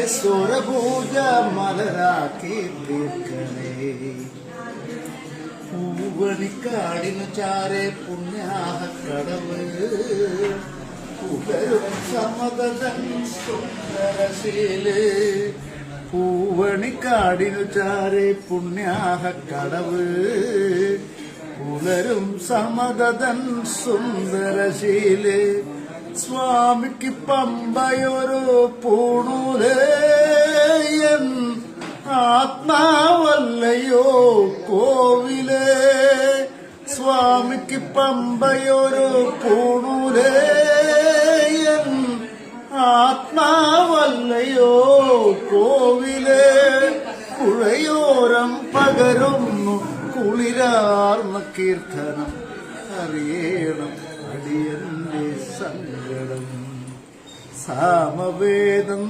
സ്വരപൂജ മലരാക്കി തീർക്കണേ. പൂവണിക്കാടിനു ചാരെ പുണ്യാഹക്കടവ് പുലരും സമതൻ സുന്ദരശീല്. പൂവണിക്കാടിനു ചാരെ പുണ്യാഹക്കടവ് പുലരും സമതൻ സുന്ദരശീല്. സ്വാമിക്ക് പമ്പയൊരു പൂണൂലേയൻ ആത്മാവല്ലയോ കോവിലേ. സ്വാമിക്ക് പമ്പയൊരു പൂണൂലേയൻ ആത്മാവല്ലയോ കോവിലേ. പുഴയോരം പകരുന്നു കുളിരാർന്ന കീർത്തനം അറിയണം അടിയന്റെ സങ്കടം. സാമവേദം